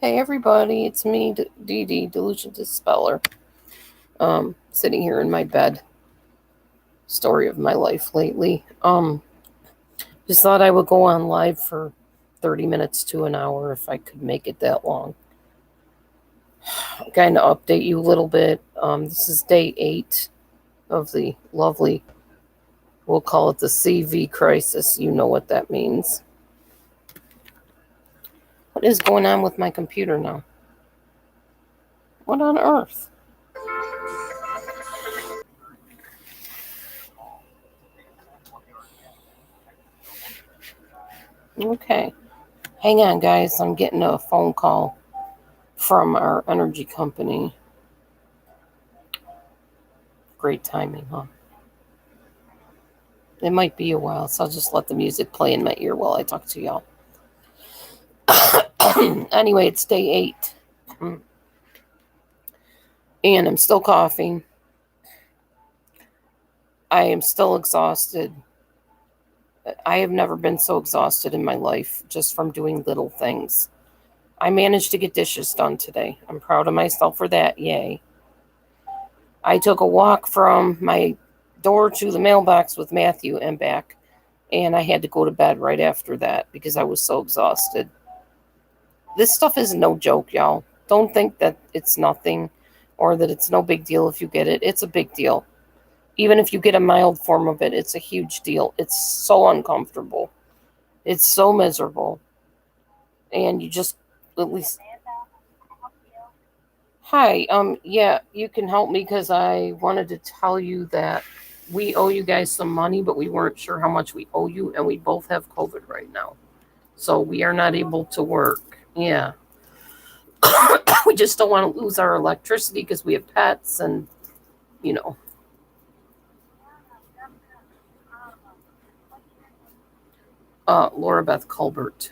Hey everybody, it's me, Dee, DelusionDispeller. Sitting here in my bed. Story of my life lately. Just thought I would go on live for 30 minutes to an hour if I could make it that long. Kind of update you a little bit. This is day 8 of the lovely, we'll call it the CV crisis. You know what that means. What is going on with my computer now? What on earth? Okay. Hang on, guys. I'm getting a phone call from our energy company. Great timing, huh? It might be a while, so I'll just let the music play in my ear while I talk to y'all. Anyway, it's day 8. And I'm still coughing. I am still exhausted. I have never been so exhausted in my life just from doing little things. I managed to get dishes done today. I'm proud of myself for that. Yay. I took a walk from my door to the mailbox with Matthew and back, and I had to go to bed right after that because I was so exhausted. This stuff is no joke, y'all. Don't think that it's nothing or that it's no big deal if you get it. It's a big deal. Even if you get a mild form of it, it's a huge deal. It's so uncomfortable. It's so miserable. And you just at least... Hi, yeah, you can help me because I wanted to tell you that we owe you guys some money, but we weren't sure how much we owe you, and we both have COVID right now. So we are not able to work. Yeah. We just don't want to lose our electricity because we have pets and, you know. Laura Beth Colbert.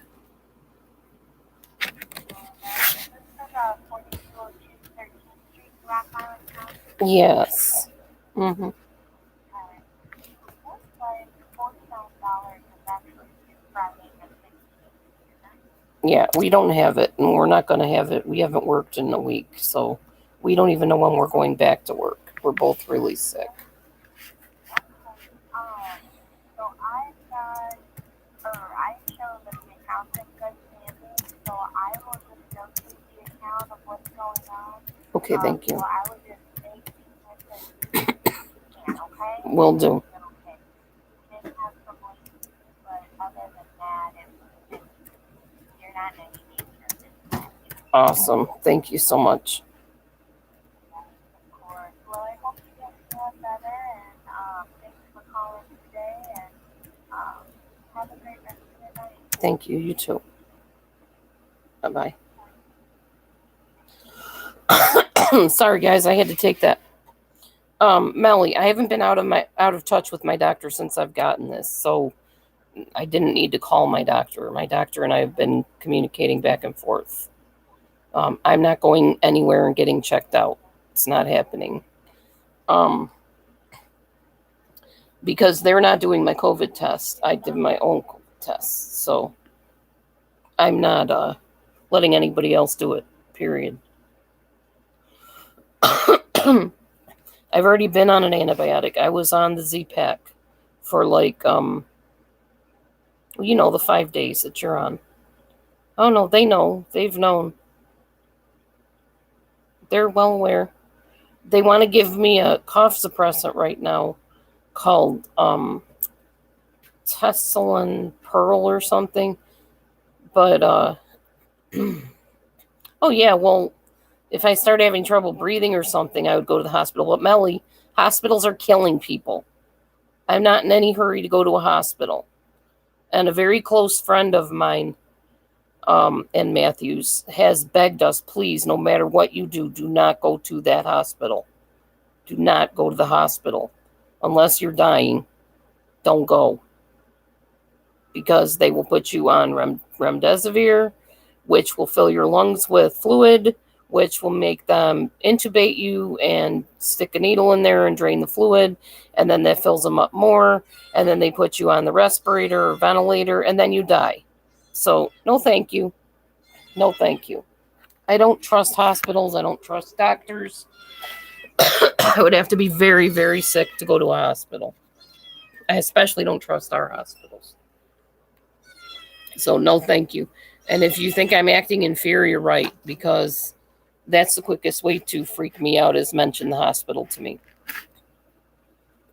Yes. Mm-hmm. Yeah, we don't have it, and we're not going to have it. We haven't worked in a week, so we don't even know when we're going back to work. We're both really sick. Okay, thank you. Will do. Awesome. Thank you so much. Thank you. You too. Bye-bye. Sorry, guys. I had to take that. Melly, I haven't been out of touch with my doctor since I've gotten this, so I didn't need to call my doctor. My doctor and I have been communicating back and forth. I'm not going anywhere and getting checked out. It's not happening. Because they're not doing my COVID test. I did my own test. So I'm not letting anybody else do it, period. I've already been on an antibiotic. I was on the Z-Pack for like, the 5 days that you're on. Oh, no, they know. They've known. They're well aware. They want to give me a cough suppressant right now called Tessalin Pearl or something. But, oh, yeah, well, if I start having trouble breathing or something, I would go to the hospital. But, Melly, hospitals are killing people. I'm not in any hurry to go to a hospital. And a very close friend of mine, and Matthews, has begged us, please, no matter what you do, do not go to that hospital. Do not go to the hospital. Unless you're dying, don't go. Because they will put you on remdesivir, which will fill your lungs with fluid, which will make them intubate you and stick a needle in there and drain the fluid, and then that fills them up more, and then they put you on the respirator or ventilator, and then you die. So, no thank you. No thank you. I don't trust hospitals. I don't trust doctors. I would have to be very, very sick to go to a hospital. I especially don't trust our hospitals. So no, thank you. And if you think I'm acting inferior, right, because that's the quickest way to freak me out is mention the hospital to me.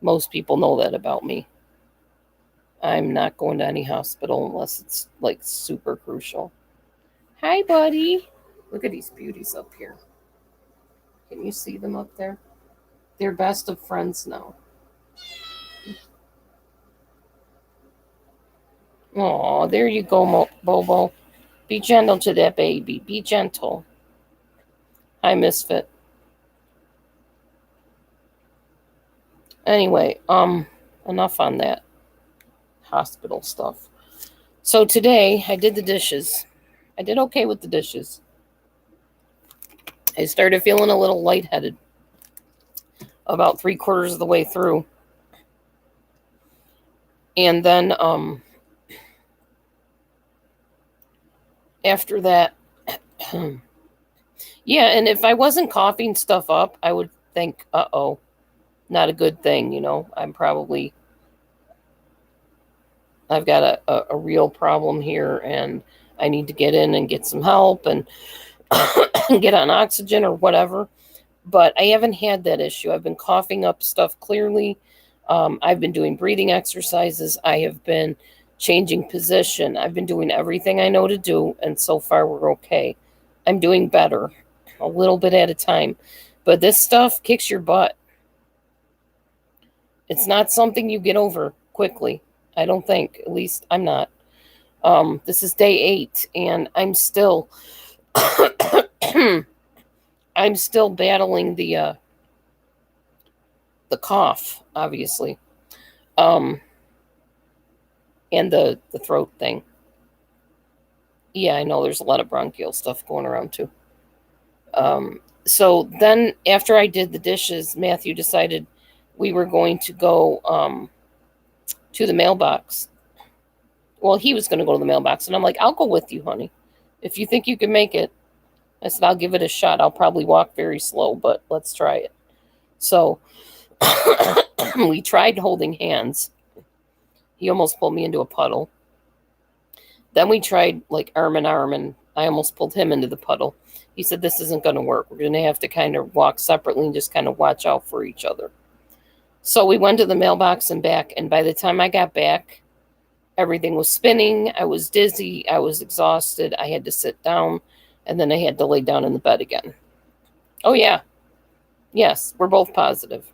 Most people know that about me. I'm not going to any hospital unless it's like super crucial. Hi, buddy. Look at these beauties up here. Can you see them up there? They're best of friends now. Oh, there you go, Bobo. Be gentle to that baby. Be gentle. Hi, Misfit. Anyway, enough on that hospital stuff. So today I did the dishes. I did okay with the dishes. I started feeling a little lightheaded about 3/4 of the way through. And then after that, yeah, and if I wasn't coughing stuff up, I would think, uh-oh, not a good thing, you know. I've got a real problem here, and I need to get in and get some help and get on oxygen or whatever. But I haven't had that issue. I've been coughing up stuff clearly. I've been doing breathing exercises. I have been changing position. I've been doing everything I know to do, and so far we're okay. I'm doing better, a little bit at a time. But this stuff kicks your butt. It's not something you get over quickly. I don't think. At least I'm not. This is day 8, and I'm still I'm still battling the cough, obviously, and the throat thing. Yeah, I know there's a lot of bronchial stuff going around too. So then after I did the dishes, Matthew decided we were going to go to the mailbox. Well, he was going to go to the mailbox, and I'm like, I'll go with you, honey. If you think you can make it. I said, I'll give it a shot. I'll probably walk very slow, but let's try it. So we tried holding hands. He almost pulled me into a puddle. Then we tried like arm in arm, and I almost pulled him into the puddle. He said, this isn't going to work. We're going to have to kind of walk separately and just kind of watch out for each other. So we went to the mailbox and back, and by the time I got back, everything was spinning. I was dizzy. I was exhausted. I had to sit down, and then I had to lay down in the bed again. Oh, yeah. Yes, we're both positive.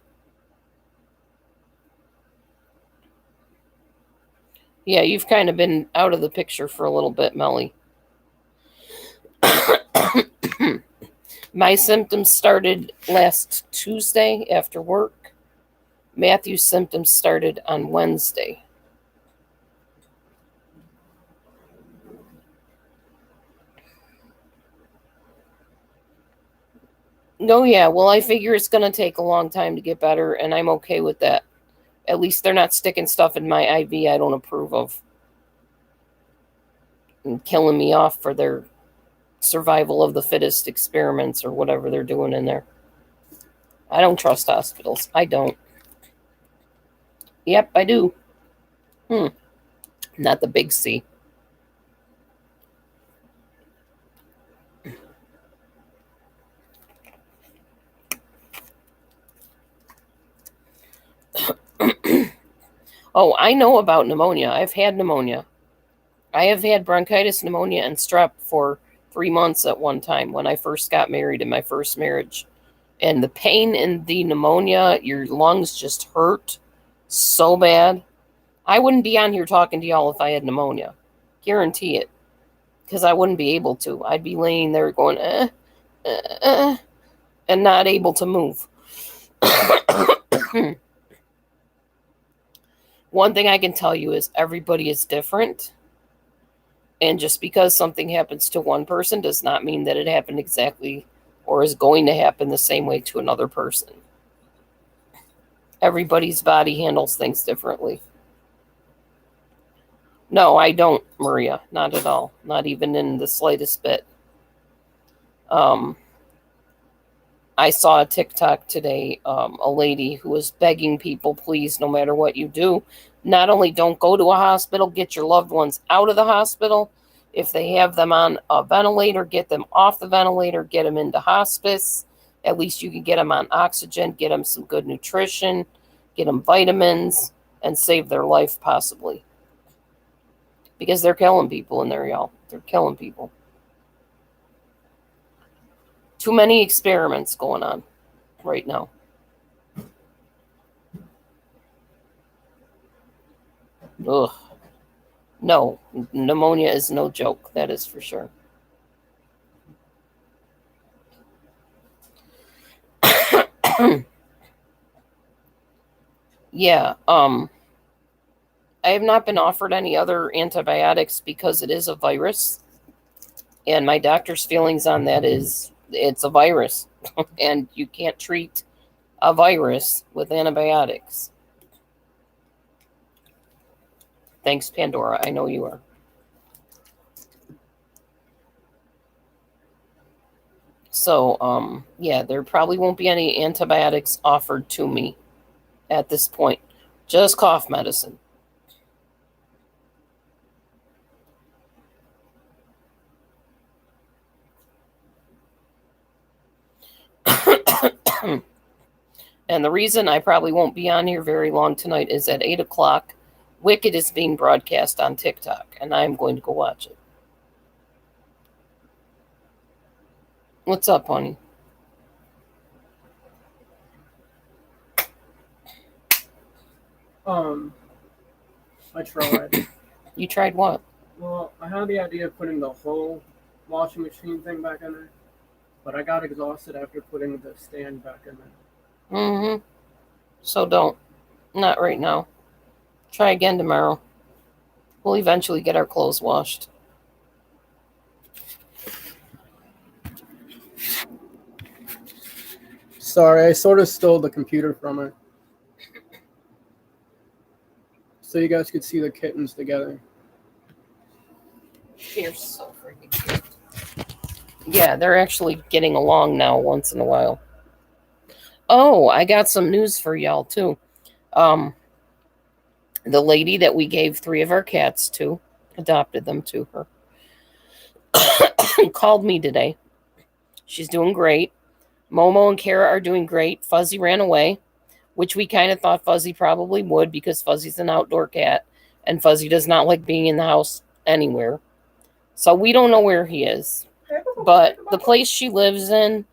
Yeah, you've kind of been out of the picture for a little bit, Melly. My symptoms started last Tuesday after work. Matthew's symptoms started on Wednesday. No, yeah. Well, I figure it's going to take a long time to get better, and I'm okay with that. At least they're not sticking stuff in my IV I don't approve of and killing me off for their survival of the fittest experiments or whatever they're doing in there. I don't trust hospitals. I don't. Yep, I do. Not the big C. Oh, I know about pneumonia. I've had pneumonia. I have had bronchitis, pneumonia, and strep for 3 months at one time when I first got married in my first marriage. And the pain in the pneumonia, your lungs just hurt so bad. I wouldn't be on here talking to y'all if I had pneumonia. Guarantee it. Because I wouldn't be able to. I'd be laying there going, and not able to move. One thing I can tell you is everybody is different. And just because something happens to one person does not mean that it happened exactly or is going to happen the same way to another person. Everybody's body handles things differently. No, I don't, Maria. Not at all. Not even in the slightest bit. I saw a TikTok today, a lady who was begging people, please, no matter what you do, not only don't go to a hospital, get your loved ones out of the hospital. If they have them on a ventilator, get them off the ventilator, get them into hospice. At least you can get them on oxygen, get them some good nutrition, get them vitamins, and save their life possibly. Because they're killing people in there, y'all. They're killing people. Too many experiments going on right now. Ugh. No, pneumonia is no joke. That is for sure. Yeah, I have not been offered any other antibiotics because it is a virus. And my doctor's feelings on that is it's a virus. And you can't treat a virus with antibiotics. Thanks, Pandora. I know you are. So, yeah, there probably won't be any antibiotics offered to me at this point. Just cough medicine. And the reason I probably won't be on here very long tonight is at 8 o'clock, Wicked is being broadcast on TikTok, and I'm going to go watch it. What's up, honey? I tried. You tried what? Well, I had the idea of putting the whole washing machine thing back in there, but I got exhausted after putting the stand back in there. Mm-hmm. So don't. Not right now. Try again tomorrow. We'll eventually get our clothes washed. Sorry, I sort of stole the computer from her. So you guys could see the kittens together. You're so freaking cute. Yeah, they're actually getting along now once in a while. Oh, I got some news for y'all, too. The lady that we gave 3 of our cats to, adopted them to her, called me today. She's doing great. Momo and Kara are doing great. Fuzzy ran away, which we kind of thought Fuzzy probably would because Fuzzy's an outdoor cat, and Fuzzy does not like being in the house anywhere. So we don't know where he is. But the place she lives in,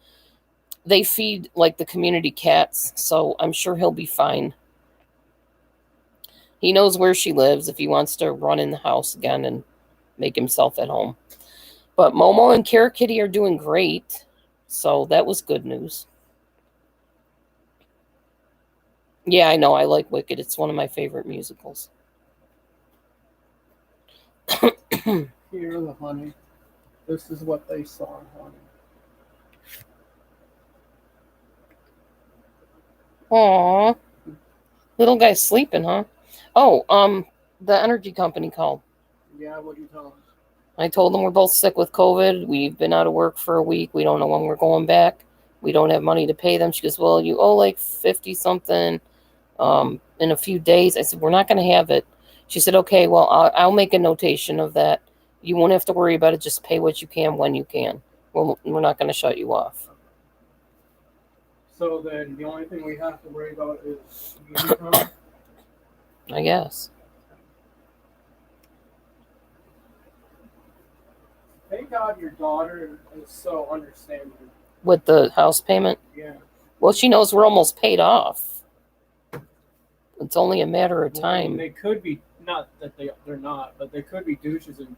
they feed like the community cats, so I'm sure he'll be fine. He knows where she lives if he wants to run in the house again and make himself at home. But Momo and Kara Kitty are doing great, so that was good news. Yeah, I know. I like Wicked. It's one of my favorite musicals. Here, the honey. This is what they saw, honey. Aww. Little guy's sleeping, huh? Oh, the energy company called. Yeah, what do you tell them? I told them we're both sick with COVID. We've been out of work for a week. We don't know when we're going back. We don't have money to pay them. She goes, well, you owe like 50-something in a few days. I said, we're not going to have it. She said, okay, well, I'll make a notation of that. You won't have to worry about it. Just pay what you can when you can. We're not going to shut you off. So then the only thing we have to worry about is income? I guess. Thank God your daughter is so understanding. With the house payment? Yeah. Well, she knows we're almost paid off. It's only a matter of time. They could be, not that they're not, but they could be douches and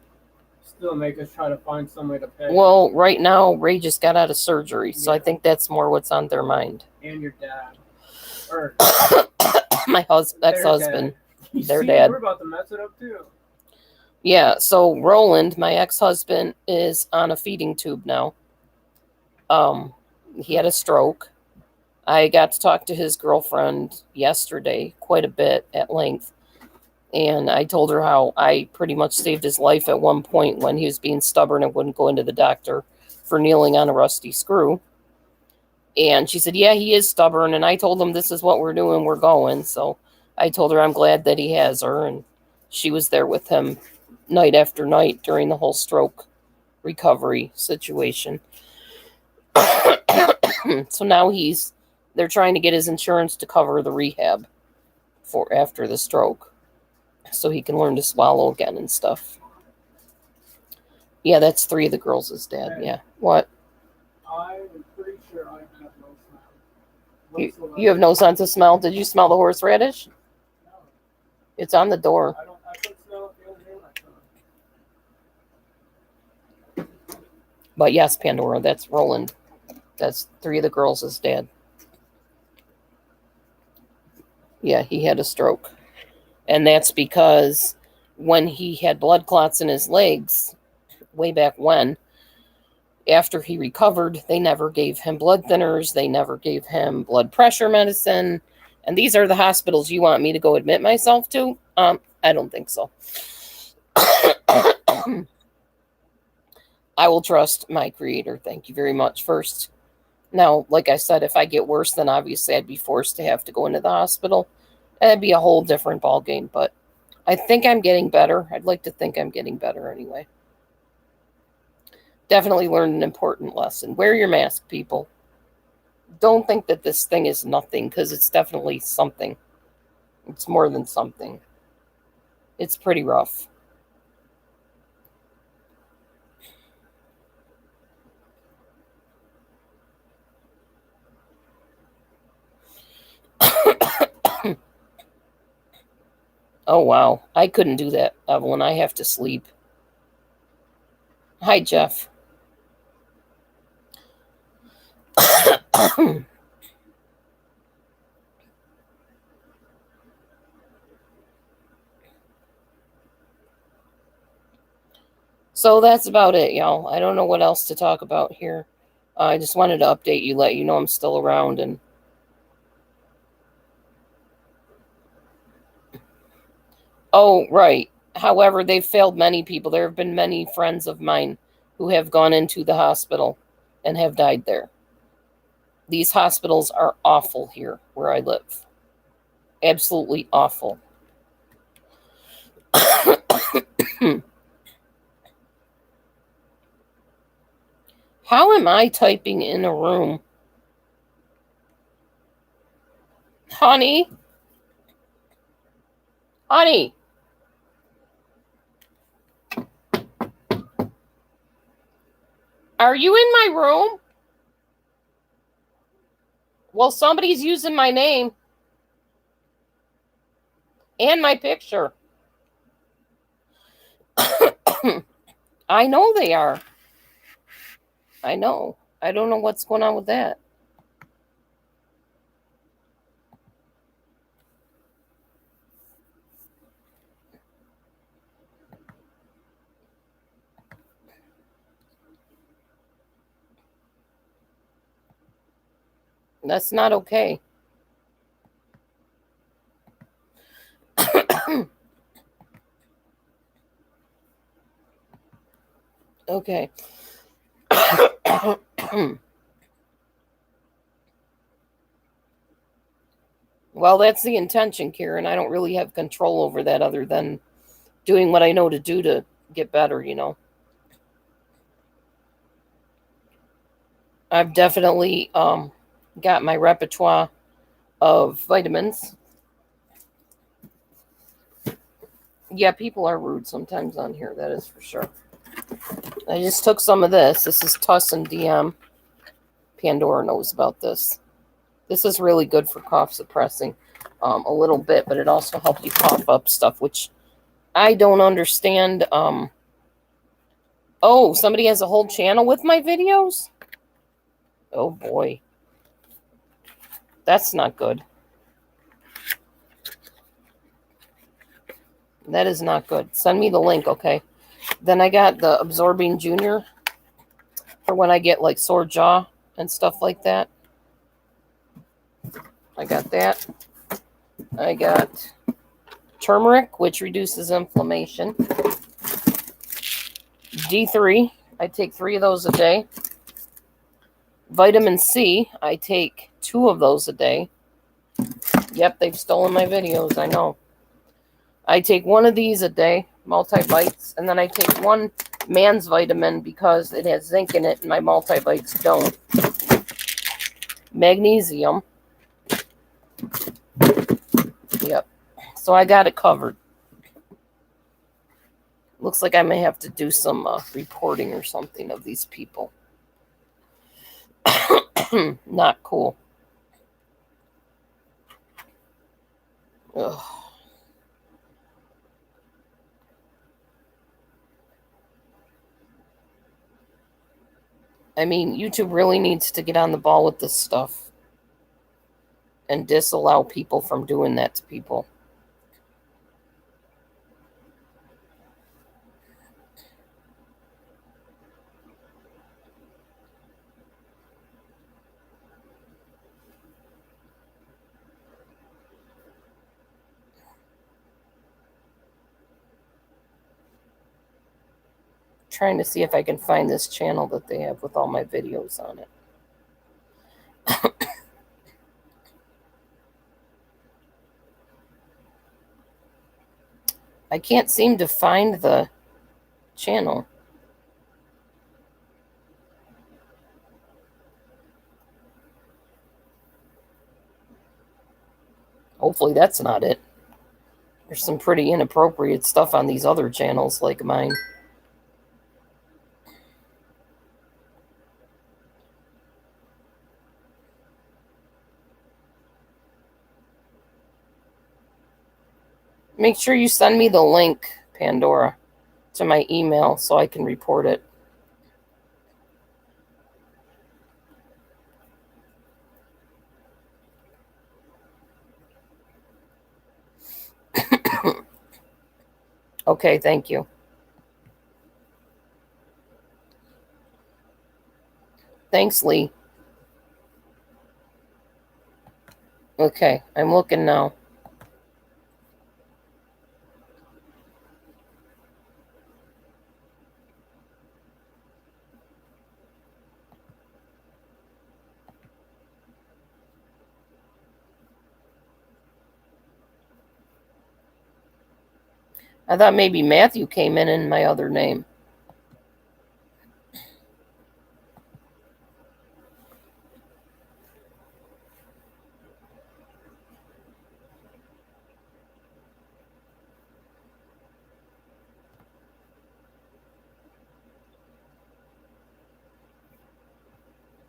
still make us try to find some way to pay. Well, right now, Ray just got out of surgery, so I think that's more what's on their mind. And your dad. Or my ex-husband. Their See, dad. We're about to mess it up, too. Yeah, so Roland, my ex-husband, is on a feeding tube now. He had a stroke. I got to talk to his girlfriend yesterday quite a bit at length. And I told her how I pretty much saved his life at one point when he was being stubborn and wouldn't go into the doctor. for kneeling on a rusty screw. And she said, yeah, he is stubborn. And I told him, this is what we're doing. We're going. So I told her I'm glad that he has her. And she was there with him night after night during the whole stroke recovery situation. So now they're trying to get his insurance to cover the rehab for after the stroke, so he can learn to swallow again and stuff. Yeah, that's 3 of the girls' dad. Hey, yeah. What? I am pretty sure I have no smell. You have no sense of smell? Did you smell the horseradish? No. It's on the door. I could smell it the other day when I saw it. But yes, Pandora, that's Roland. That's 3 of the girls' dad. Yeah, he had a stroke. And that's because when he had blood clots in his legs, way back when, after he recovered, they never gave him blood thinners. They never gave him blood pressure medicine. And these are the hospitals you want me to go admit myself to? I don't think so. I will trust my creator. Thank you very much first. Now, like I said, if I get worse, then obviously I'd be forced to have to go into the hospital. That'd be a whole different ballgame, but I think I'm getting better. I'd like to think I'm getting better anyway. Definitely learned an important lesson. Wear your mask, people. Don't think that this thing is nothing, because it's definitely something. It's more than something. It's pretty rough. Oh, wow. I couldn't do that, Evelyn. I have to sleep. Hi, Jeff. So that's about it, y'all. I don't know what else to talk about here. I just wanted to update you, let you know I'm still around. And oh, right. However, they've failed many people. There have been many friends of mine who have gone into the hospital and have died there. These hospitals are awful here where I live. Absolutely awful. How am I typing in a room? Honey? Honey? Are you in my room? Well, somebody's using my name and my picture. I know they are. I know. I don't know what's going on with that. That's not okay. Okay. Well, that's the intention, Karen. I don't really have control over that other than doing what I know to do to get better, you know. I've definitely got my repertoire of vitamins. Yeah, people are rude sometimes on here, that is for sure. I just took some of this. This is Tussin DM. Pandora knows about this. This is really good for cough suppressing a little bit, but it also helps you cough up stuff, which I don't understand. Oh, somebody has a whole channel with my videos? Oh, boy. That's not good. That is not good. Send me the link, okay? Then I got the Absorbing Junior for when I get like sore jaw and stuff like that. I got that. I got turmeric, which reduces inflammation. D3, I take 3 of those a day. Vitamin C, I take 2 of those a day. Yep, they've stolen my videos, I know. I take 1 of these a day, multivites, and then I take 1 man's vitamin because it has zinc in it and my multivites don't. Magnesium. Yep. So I got it covered. Looks like I may have to do some reporting or something of these people. Not cool. Ugh. I mean, YouTube really needs to get on the ball with this stuff and disallow people from doing that to people. Trying to see if I can find this channel that they have with all my videos on it. I can't seem to find the channel. Hopefully that's not it. There's some pretty inappropriate stuff on these other channels like mine. Make sure you send me the link, Pandora, to my email so I can report it. Okay, thank you. Thanks, Lee. Okay, I'm looking now. I thought maybe Matthew came in my other name.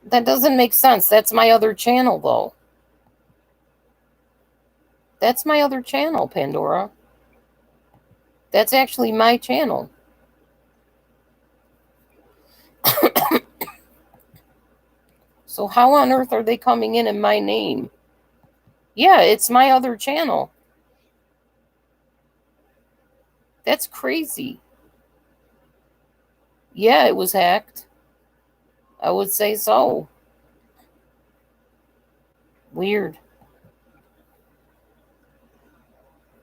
That doesn't make sense. That's my other channel, though. That's my other channel, Pandora. That's actually my channel. So how on earth are they coming in my name? Yeah, it's my other channel. That's crazy. Yeah, it was hacked. I would say so. Weird.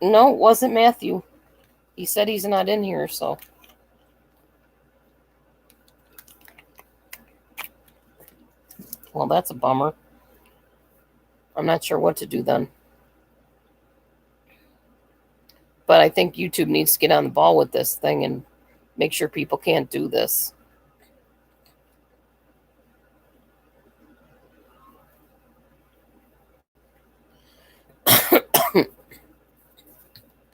No, it wasn't Matthew. He said he's not in here, so. Well, that's a bummer. I'm not sure what to do then. But I think YouTube needs to get on the ball with this thing and make sure people can't do this.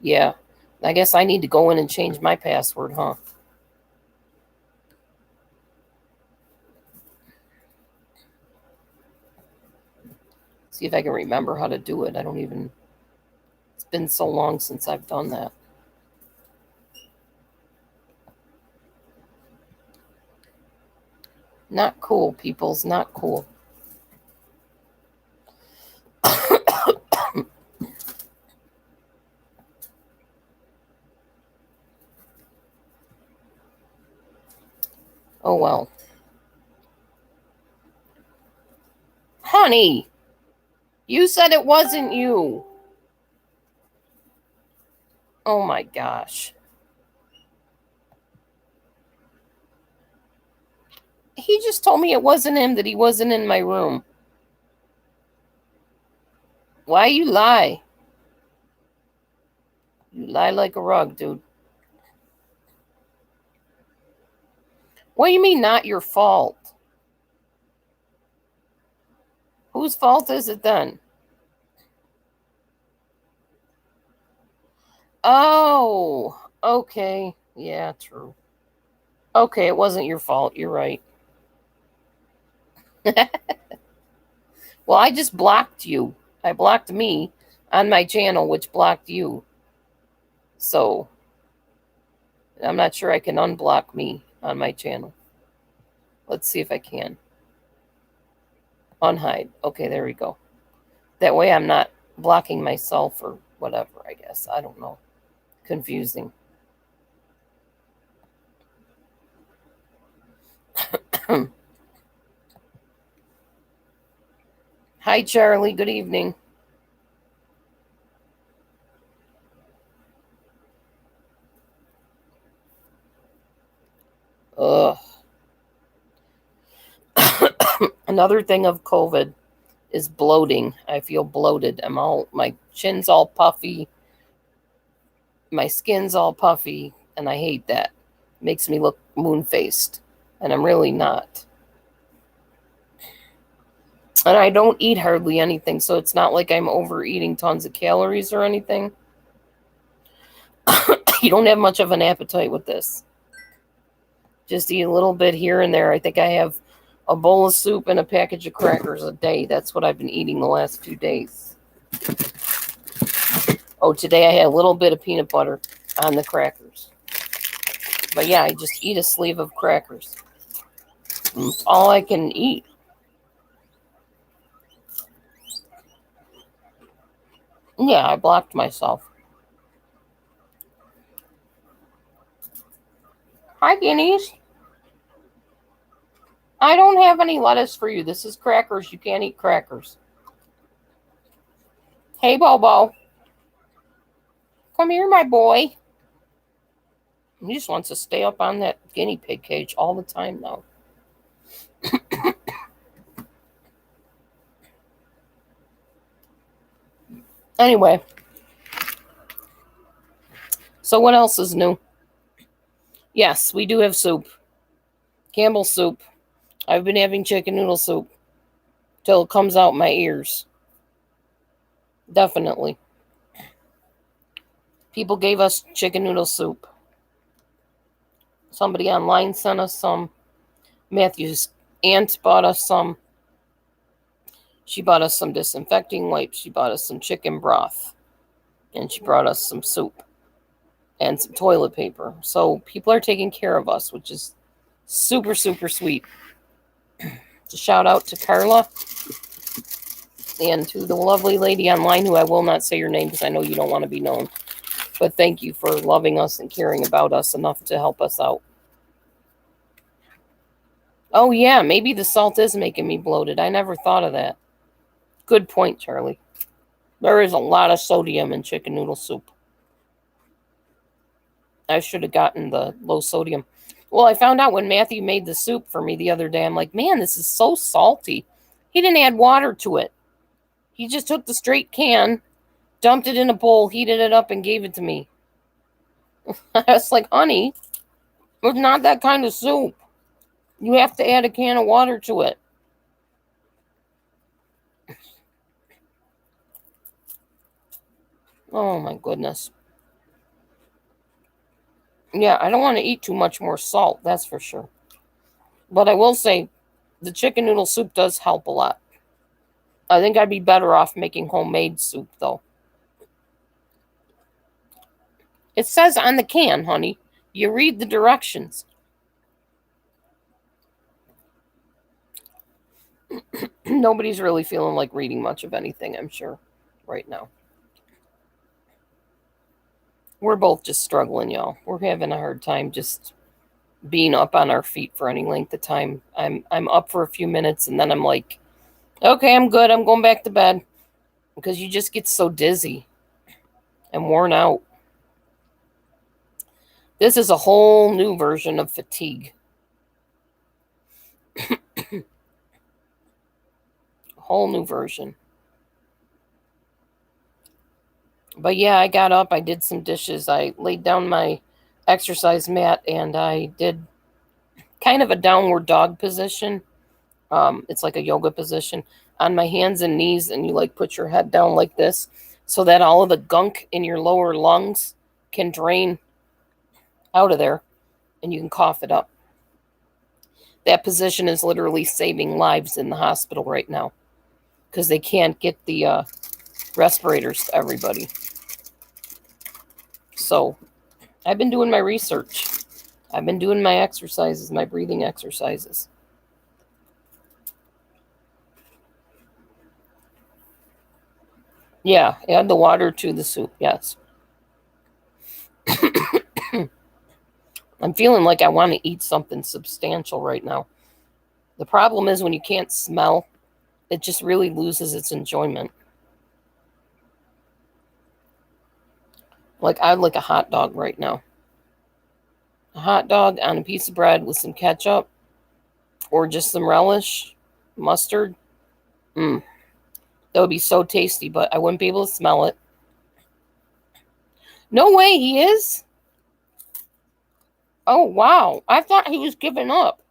Yeah, I guess I need to go in and change my password, huh? See if I can remember how to do it. I don't even... It's been so long since I've done that. Not cool, peoples. Not cool. Oh, well. Honey, you said it wasn't you. Oh, my gosh. He just told me it wasn't him, that he wasn't in my room. Why you lie? You lie like a rug, dude. What do you mean not your fault? Whose fault is it then? Oh, okay. Yeah, true. Okay, it wasn't your fault. You're right. Well, I just blocked you. I blocked me on my channel, which blocked you. So, I'm not sure I can unblock me on my channel. Let's see if I can. Unhide. Okay, there we go. That way I'm not blocking myself or whatever, I guess. I don't know. Confusing. Hi, Charlie. Good evening. Ugh. Another thing of COVID is bloating. I feel bloated. My chin's all puffy. My skin's all puffy, and I hate that. It makes me look moon-faced, and I'm really not. And I don't eat hardly anything, so it's not like I'm overeating tons of calories or anything. You don't have much of an appetite with this. Just eat a little bit here and there. I think I have a bowl of soup and a package of crackers a day. That's what I've been eating the last 2 days. Oh, today I had a little bit of peanut butter on the crackers. But yeah, I just eat a sleeve of crackers. It's all I can eat. Yeah, I blocked myself. Hi, guineas. I don't have any lettuce for you. This is crackers. You can't eat crackers. Hey, Bobo. Come here, my boy. He just wants to stay up on that guinea pig cage all the time now. Anyway. So what else is new? Yes, we do have soup. Campbell's soup. I've been having chicken noodle soup till it comes out my ears. Definitely. People gave us chicken noodle soup. Somebody online sent us some. Matthew's aunt bought us some. She bought us some disinfecting wipes. She bought us some chicken broth. And she brought us some soup and some toilet paper. So people are taking care of us, which is super, super sweet. A shout out to Carla and to the lovely lady online who I will not say your name because I know you don't want to be known. But thank you for loving us and caring about us enough to help us out. Oh, yeah, maybe the salt is making me bloated. I never thought of that. Good point, Charlie. There is a lot of sodium in chicken noodle soup. I should have gotten the low sodium. Well, I found out when Matthew made the soup for me the other day. I'm like, man, this is so salty. He didn't add water to it. He just took the straight can, dumped it in a bowl, heated it up, and gave it to me. I was like, honey, it's not that kind of soup. You have to add a can of water to it. Oh, my goodness. Yeah, I don't want to eat too much more salt, that's for sure. But I will say, the chicken noodle soup does help a lot. I think I'd be better off making homemade soup, though. It says on the can, honey. You read the directions. Nobody's really feeling like reading much of anything, I'm sure, right now. We're both just struggling, y'all. We're having a hard time just being up on our feet for any length of time. I'm up for a few minutes, and then I'm like, okay, I'm good. I'm going back to bed. Because you just get so dizzy and worn out. This is a whole new version of fatigue. Whole new version. But yeah, I got up, I did some dishes, I laid down my exercise mat, and I did kind of a downward dog position. It's like a yoga position on my hands and knees, and you like put your head down like this so that all of the gunk in your lower lungs can drain out of there and you can cough it up. That position is literally saving lives in the hospital right now because they can't get the respirators to everybody. So I've been doing my research. I've been doing my exercises, my breathing exercises. Yeah, add the water to the soup, yes. I'm feeling like I want to eat something substantial right now. The problem is when you can't smell, it just really loses its enjoyment. Like, I'd like a hot dog right now. A hot dog on a piece of bread with some ketchup or just some relish, mustard. That would be so tasty, but I wouldn't be able to smell it. No way, he is? Oh, wow. I thought he was giving up.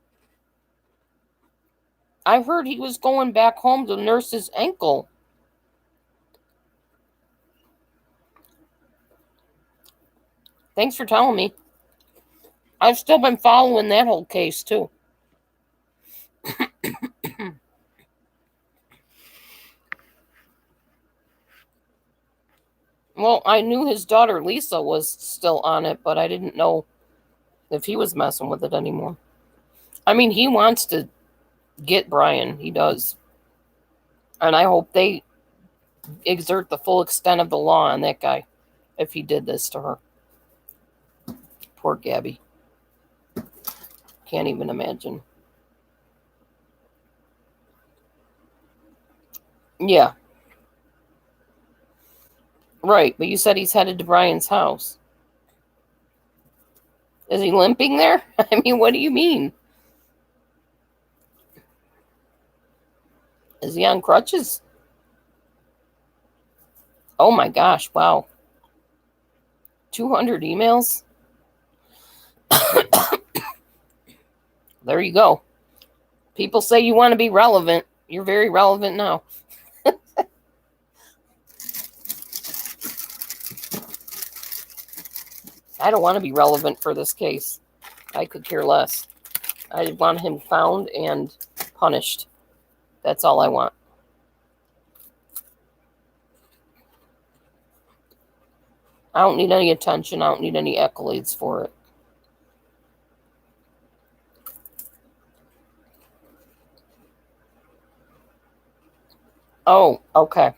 I heard he was going back home to nurse his ankle. Thanks for telling me. I've still been following that whole case, too. Well, I knew his daughter Lisa was still on it, but I didn't know if he was messing with it anymore. I mean, he wants to get Brian. He does. And I hope they exert the full extent of the law on that guy if he did this to her. Poor Gabby. Can't even imagine. Yeah. Right, but you said he's headed to Brian's house. Is he limping there? I mean, what do you mean? Is he on crutches? Oh my gosh, wow. 200 emails? There you go. People say you want to be relevant. You're very relevant now. I don't want to be relevant for this case. I could care less. I want him found and punished. That's all I want. I don't need any attention. I don't need any accolades for it. Oh, okay.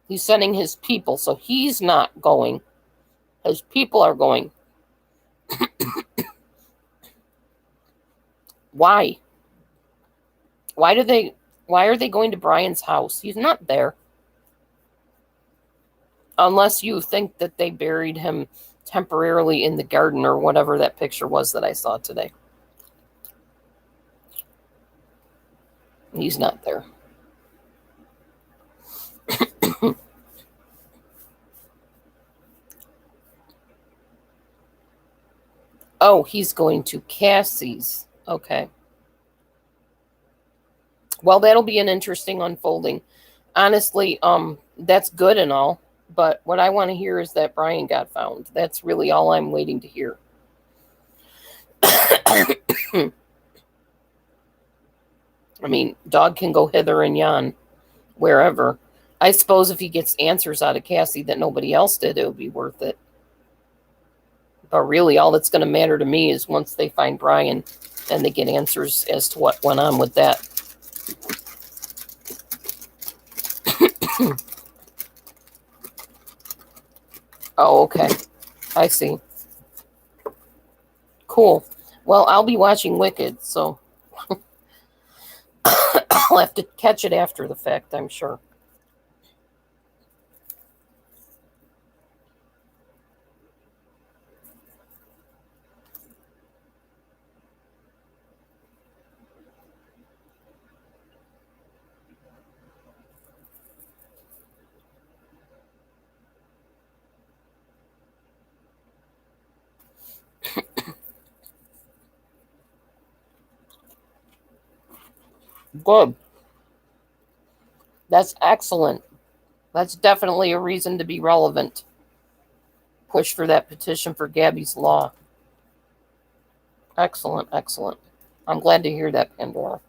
He's sending his people, so he's not going. His people are going. Why? Why are they going to Brian's house? He's not there. Unless you think that they buried him temporarily in the garden or whatever that picture was that I saw today. He's not there. Oh, he's going to Cassie's. Okay. Well, that'll be an interesting unfolding. Honestly, that's good and all, but what I want to hear is that Brian got found. That's really all I'm waiting to hear. I mean, dog can go hither and yon, wherever. I suppose if he gets answers out of Cassie that nobody else did, it would be worth it. But really, all that's going to matter to me is once they find Brian and they get answers as to what went on with that. Oh, okay. I see. Cool. Well, I'll be watching Wicked, so I'll have to catch it after the fact, I'm sure. Good. That's excellent. That's definitely a reason to be relevant. Push for that petition for Gabby's law. Excellent, excellent. I'm glad to hear that, Pandora.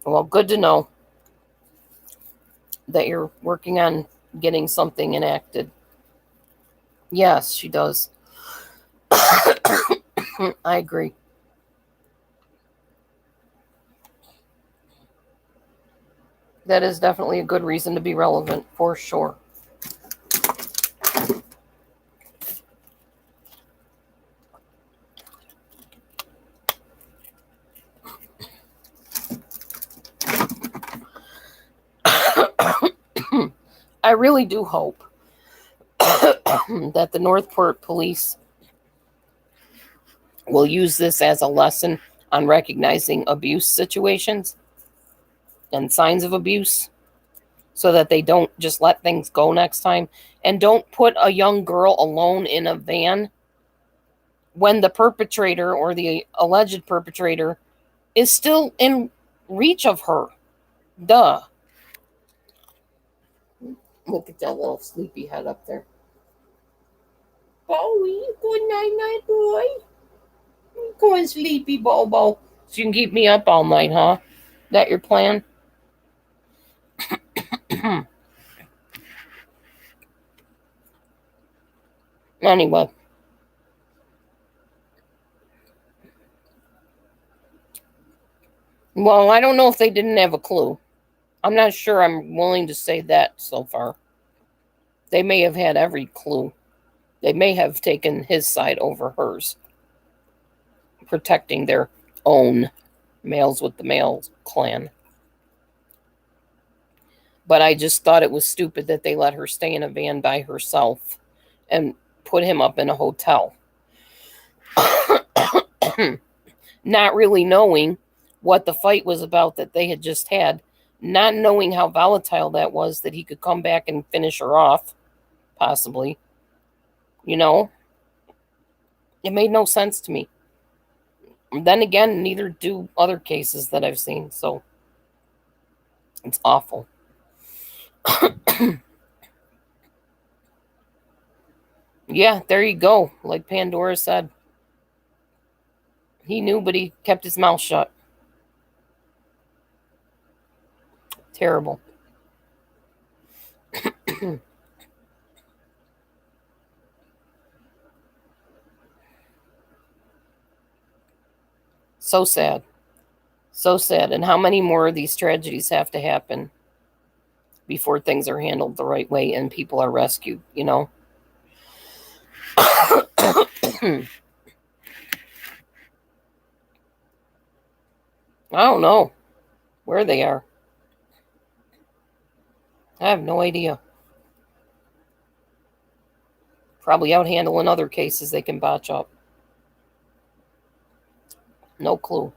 Well, good to know that you're working on getting something enacted. Yes, she does. I agree. That is definitely a good reason to be relevant, for sure. I really do hope that the Northport police will use this as a lesson on recognizing abuse situations and signs of abuse so that they don't just let things go next time, and don't put a young girl alone in a van when the perpetrator or the alleged perpetrator is still in reach of her. Duh. Look at that little sleepy head up there. Bowie, good night, night, boy. Go and sleepy, Bobo. So you can keep me up all night, huh? That your plan? Anyway. Well, I don't know if they didn't have a clue. I'm not sure I'm willing to say that so far. They may have had every clue. They may have taken his side over hers, protecting their own males with the males clan. But I just thought it was stupid that they let her stay in a van by herself and put him up in a hotel. Not really knowing what the fight was about that they had just had, not knowing how volatile that was, that he could come back and finish her off, possibly. You know? It made no sense to me. Then again, neither do other cases that I've seen, so it's awful. Yeah, there you go. Like Pandora said. He knew, but he kept his mouth shut. Terrible. So sad. So sad. And how many more of these tragedies have to happen before things are handled the right way and people are rescued, you know? I don't know where they are. I have no idea. Probably out handling other cases they can botch up. No clue.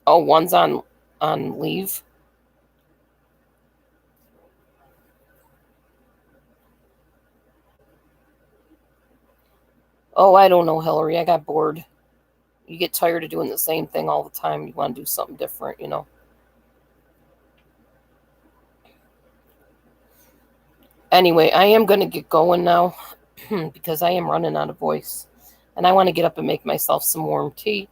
Oh, one's on leave. Oh, I don't know, Hillary. I got bored. You get tired of doing the same thing all the time. You want to do something different, you know. Anyway, I am going to get going now because I am running out of voice. And I want to get up and make myself some warm tea.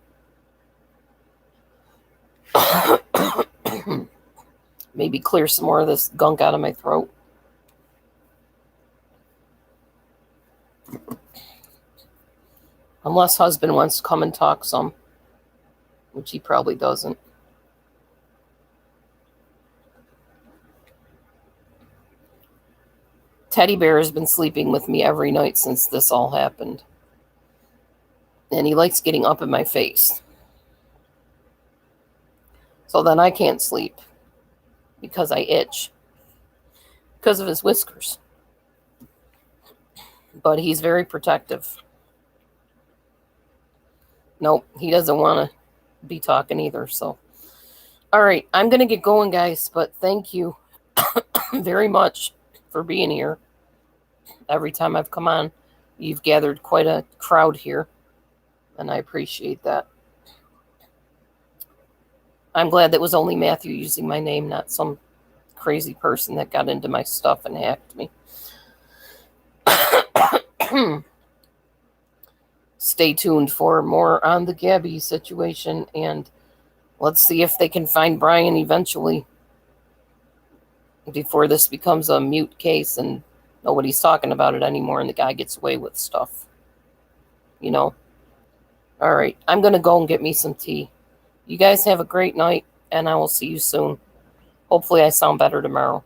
Maybe clear some more of this gunk out of my throat. Unless husband wants to come and talk some, which he probably doesn't. Teddy Bear has been sleeping with me every night since this all happened. And he likes getting up in my face. So then I can't sleep because I itch. because of his whiskers. But he's very protective. Nope, he doesn't want to be talking either. So, all right, I'm going to get going, guys. But thank you very much for being here. Every time I've come on, you've gathered quite a crowd here, and I appreciate that. I'm glad that was only Matthew using my name, not some crazy person that got into my stuff and hacked me. Stay tuned for more on the Gabby situation, and let's see if they can find Brian eventually before this becomes a mute case and nobody's talking about it anymore and the guy gets away with stuff. You know? All right, I'm going to go and get me some tea. You guys have a great night, and I will see you soon. Hopefully I sound better tomorrow.